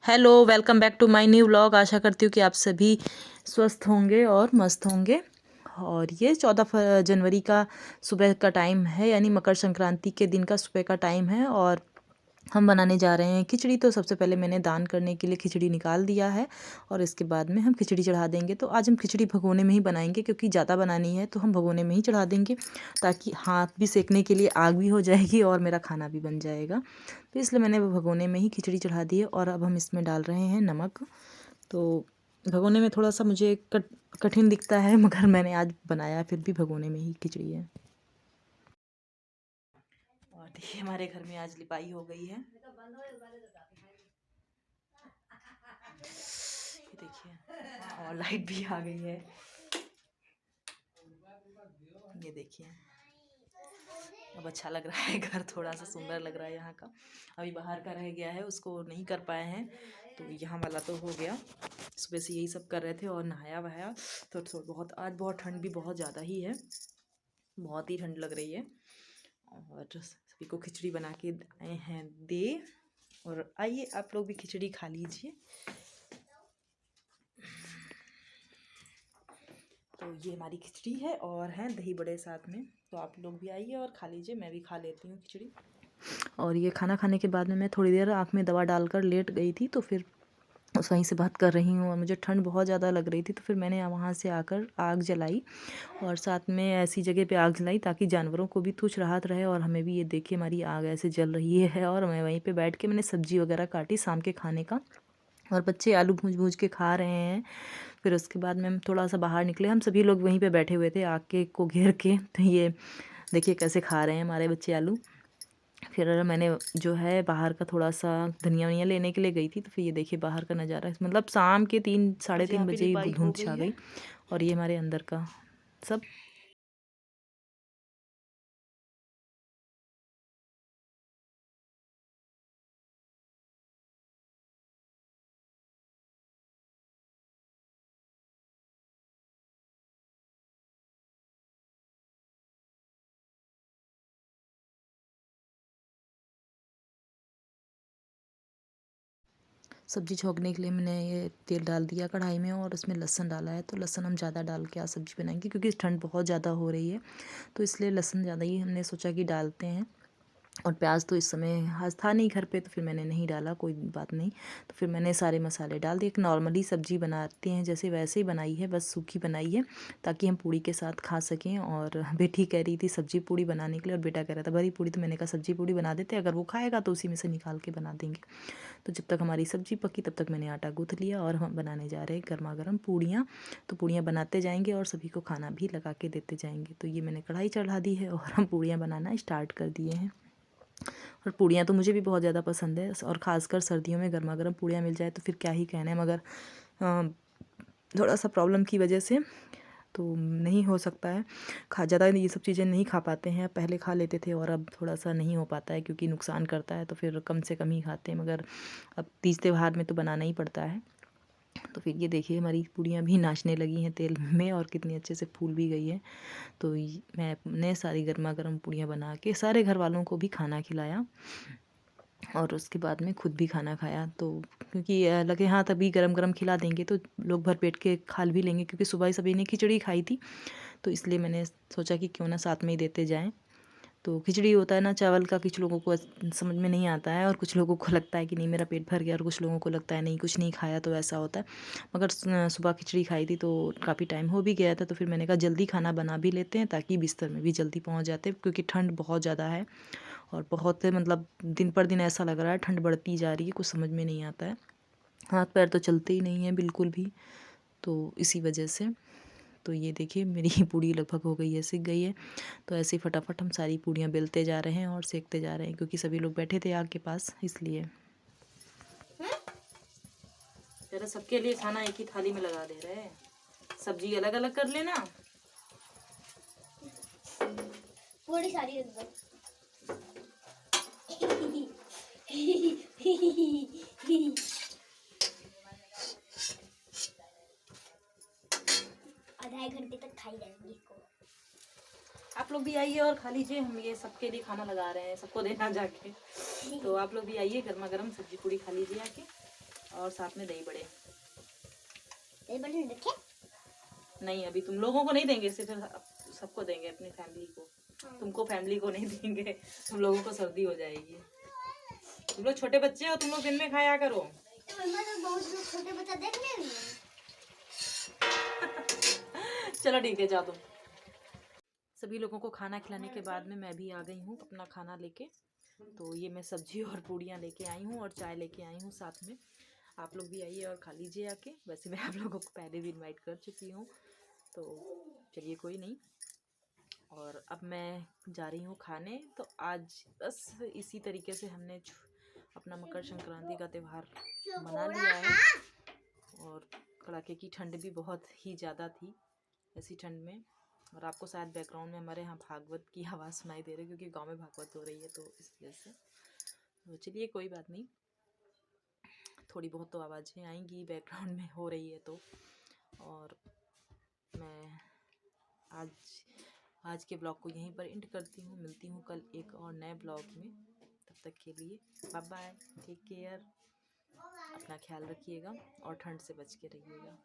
Hello, welcome back to my new vlog. आशा करती हूँ कि आप सभी स्वस्थ होंगे और मस्त होंगे। और ये 14 जनवरी का सुबह का टाइम है, यानी मकर संक्रांति के दिन का सुबह का टाइम है। और हम बनाने जा रहे हैं खिचड़ी। तो सबसे पहले मैंने दान करने के लिए खिचड़ी निकाल दिया है और इसके बाद में हम खिचड़ी चढ़ा देंगे। तो आज हम खिचड़ी भगोने में ही बनाएंगे, क्योंकि ज़्यादा बनानी है तो हम भगोने में ही चढ़ा देंगे, ताकि हाथ भी सेकने के लिए आग भी हो जाएगी और मेरा खाना भी बन जाएगा। तो इसलिए मैंने वो भगोने में ही खिचड़ी चढ़ा दी है। और अब हम इसमें डाल रहे हैं नमक। तो भगोने में थोड़ा सा मुझे कठिन दिखता है, मगर मैंने आज बनाया फिर भी भगोने में ही खिचड़ी है। और देखिए हमारे घर में आज लिपाई हो गई है। ये देखिए, और लाइट भी आ गई है। ये देखिए, अब अच्छा लग रहा है, घर थोड़ा सा सुंदर लग रहा है यहाँ का। अभी बाहर का रह गया है, उसको नहीं कर पाए हैं, तो यहाँ वाला तो हो गया। सुबह से यही सब कर रहे थे और नहाया वहाया। तो बहुत आज बहुत ठंड भी बहुत ज़्यादा ही है, बहुत ही ठंड लग रही है। और सभी को खिचड़ी बना के आए हैं दे। और आइए आप लोग भी खिचड़ी खा लीजिए। तो ये हमारी खिचड़ी है और हैं दही बड़े साथ में। तो आप लोग भी आइए और खा लीजिए, मैं भी खा लेती हूँ खिचड़ी। और ये खाना खाने के बाद में मैं थोड़ी देर आँख में दवा डालकर लेट गई थी, तो फिर उस वहीं से बात कर रही हूँ। और मुझे ठंड बहुत ज़्यादा लग रही थी, तो फिर मैंने वहाँ से आकर आग जलाई और साथ में ऐसी जगह पे आग जलाई ताकि जानवरों को भी कुछ राहत रहे और हमें भी। ये देखिए हमारी आग ऐसे जल रही है और मैं वहीं पे बैठ के मैंने सब्जी वगैरह काटी शाम के खाने का। और बच्चे आलू भूज भूज के खा रहे हैं। फिर उसके बाद में हम थोड़ा सा बाहर निकले, हम सभी लोग वहीं पे बैठे हुए थे आग के को घेर के। तो ये देखिए कैसे खा रहे हैं हमारे बच्चे आलू। फिर मैंने जो है बाहर का थोड़ा सा धनिया वनिया लेने के लिए गई थी। तो फिर ये देखिए बाहर का नज़ारा, मतलब शाम के 3 साढ़े 3 बजे ही धुंध छा गई। और ये हमारे अंदर का सब। सब्ज़ी छौंकने के लिए मैंने ये तेल डाल दिया कढ़ाई में और उसमें लहसुन डाला है। तो लहसुन हम ज़्यादा डाल के आज सब्ज़ी बनाएंगे, क्योंकि ठंड बहुत ज़्यादा हो रही है, तो इसलिए लहसुन ज़्यादा ही हमने सोचा कि डालते हैं। और प्याज तो इस समय आज था नहीं घर पे, तो फिर मैंने नहीं डाला, कोई बात नहीं। तो फिर मैंने सारे मसाले डाल दिए। एक नॉर्मली सब्ज़ी बनाते हैं जैसे वैसे ही बनाई है, बस सूखी बनाई है ताकि हम पूड़ी के साथ खा सकें। और बेटी कह रही थी सब्ज़ी पूड़ी बनाने के लिए और बेटा कह रहा था भरी पूड़ी। तो मैंने कहा सब्ज़ी पूड़ी बना देते, अगर वो खाएगा तो उसी में से निकाल के बना देंगे। तो जब तक हमारी सब्ज़ी पकी तब तक मैंने आटा गूँथ लिया और हम बनाने जा रहे हैं गर्मा गर्म पूड़ियाँ। तो पूड़ियाँ बनाते जाएंगे और सभी को खाना भी लगा के देते जाएंगे। तो ये मैंने कढ़ाई चढ़ा दी है और हम पूड़ियाँ बनाना स्टार्ट कर दिए हैं। और पूड़ियाँ तो मुझे भी बहुत ज़्यादा पसंद है, और ख़ासकर सर्दियों में गर्मा गर्म पूड़ियाँ मिल जाए तो फिर क्या ही कहना है। मगर थोड़ा सा प्रॉब्लम की वजह से तो नहीं हो सकता है, खा ज़्यादा ये सब चीज़ें नहीं खा पाते हैं। पहले खा लेते थे और अब थोड़ा सा नहीं हो पाता है, क्योंकि नुकसान करता है, तो फिर कम से कम ही खाते हैं। मगर अब तीज त्योहार में तो बनाना ही पड़ता है। तो फिर ये देखिए हमारी पूड़ियाँ भी नाचने लगी हैं तेल में और कितनी अच्छे से फूल भी गई है। तो मैंने सारी गर्मा गर्म पूड़ियाँ बना के सारे घर वालों को भी खाना खिलाया और उसके बाद में खुद भी खाना खाया। तो क्योंकि लगे हाँ तभी गरम गरम खिला देंगे तो लोग भर पेट के खा भी लेंगे, क्योंकि सुबह ही सभी ने खिचड़ी खाई थी। तो इसलिए मैंने सोचा कि क्यों ना साथ में ही देते जाएं। तो खिचड़ी होता है ना चावल का, कुछ लोगों को समझ में नहीं आता है और कुछ लोगों को लगता है कि नहीं मेरा पेट भर गया, और कुछ लोगों को लगता है नहीं कुछ नहीं खाया, तो ऐसा होता है। मगर सुबह खिचड़ी खाई थी तो काफ़ी टाइम हो भी गया था, तो फिर मैंने कहा जल्दी खाना बना भी लेते हैं ताकि बिस्तर में भी जल्दी पहुंच जाते, क्योंकि ठंड बहुत ज़्यादा है। और बहुत मतलब दिन पर दिन ऐसा लग रहा है ठंड बढ़ती जा रही है, कुछ समझ में नहीं आता है। हाथ पैर तो चलते ही नहीं हैं बिल्कुल भी, तो इसी वजह से। तो ये देखिए मेरी पूड़ी लगभग हो गई है, सिक गई है। तो ऐसे ही फटाफट हम सारी पूड़ियाँ बेलते जा रहे हैं और सेकते जा रहे हैं, क्योंकि सभी लोग बैठे थे आग के पास, इसलिए। जरा सबके लिए खाना एक ही थाली में लगा दे रहे हैं, सब्जी अलग अलग कर लेना। पूरी सारी आधा एक घंटे तक खाई जाएंगी इसको। आप लोग भी आइए और खा लीजिए, हम ये सबके लिए खाना लगा रहे हैं, सबको देना जाके। तो आप लोग भी आइए, गर्मा गर्म सब्जी पूड़ी खा लीजिए आके। और साथ में दही बड़े। दही बड़े रखे? नहीं, अभी तुम लोगों को नहीं देंगे, सिर्फ सबको देंगे, अपनी फैमिली को। तुमको फैमिली को नहीं देंगे, तुम लोगों को सर्दी हो जाएगी। तुम लोग छोटे बच्चे हो, तुम लोग दिन में खाया करो। तो मम्मा तो बहुत लोग छोटे बच्चा देख लेंगे। चलो ठीक है, जाओ तुम। सभी लोगों को खाना खिलाने के बाद में मैं भी आ गई हूँ अपना खाना लेके। तो ये मैं सब्जी और पूड़ियाँ लेके आई हूँ और चाय लेके आई हूँ साथ में। आप लोग भी आइए और खा लीजिए आके। वैसे मैं आप लोगों को पहले भी इनवाइट कर चुकी हूँ, तो चलिए कोई नहीं। और अब मैं जा रही हूँ खाने। तो आज बस इसी तरीके से हमने अपना मकर संक्रांति का त्यौहार मना लिया है। और कड़ाके की ठंड भी बहुत ही ज़्यादा थी ऐसी ठंड में। और आपको शायद बैकग्राउंड में हमारे यहाँ भागवत की आवाज़ सुनाई दे रही है, क्योंकि गांव में भागवत हो रही है, तो इस वजह से। तो चलिए कोई बात नहीं, थोड़ी बहुत तो आवाज़ें आएंगी बैकग्राउंड में हो रही है तो। और मैं आज के ब्लॉग को यहीं पर एंड करती हूँ। मिलती हूँ कल एक और नए ब्लॉग में। तब तक के लिए बाय बाय, टेक केयर, अपना ख्याल रखिएगा और ठंड से बच के रहिएगा।